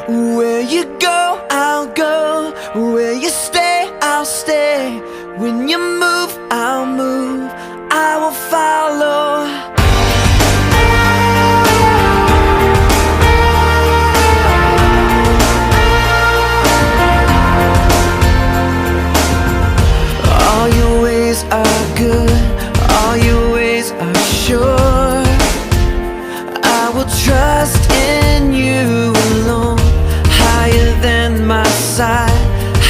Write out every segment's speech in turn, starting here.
Where you go, I'll go. Where you stay, I'll stay. When you move, I'll move. I will follow. All your ways are good, all your ways are sure. I will trust in you alone. Higher than my sight,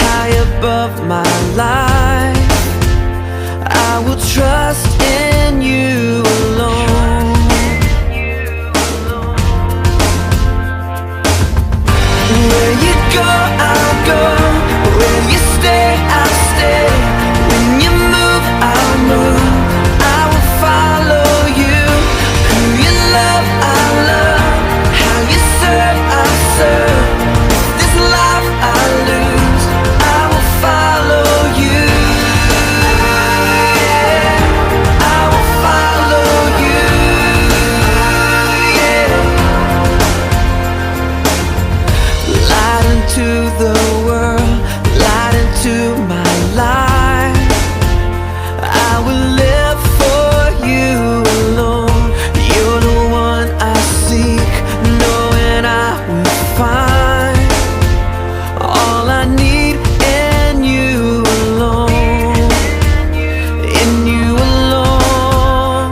high above my life. I will trust in you alone. Where you go, I'll go. Where you stay, I'll stay. When you move, I'll move. I will follow you. Who you love, I'll love. How you serve, I'll serve. This life I lose, I will follow you. Yeah, I will follow you. Yeah. Light into the world, light into my life. I will live for you alone. You're the one I seek, knowing I will find all I need in you alone. In you alone.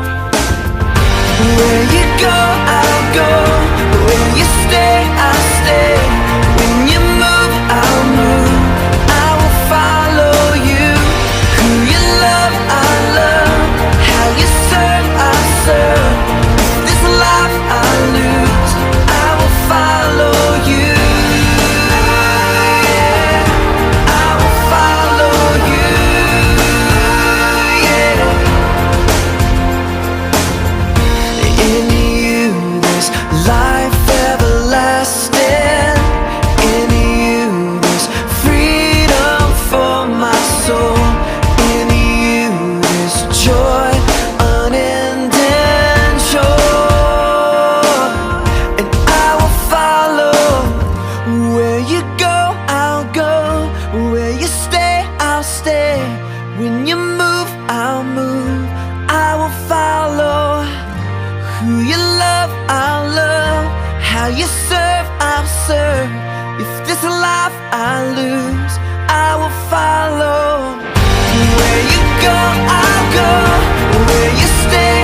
Where you go, I'll go. Where you stay, I'll stay. When you move, I'll move. I will follow you. Who you love, I love. How you serve, I serve. This life I lose, I will follow you. Yeah, I will follow you. Yeah. In you there's life everlasting. In you there's freedom for my soul. In you there's joy unending sure. And I will follow. Where you go, I'll go. Where you stay, I'll stay. When you move, I'll move. I will follow. Who you love, I'll love. How you serve, I'll serve. If this life I lose, I will follow. Where you go, I'll go. Where you stay,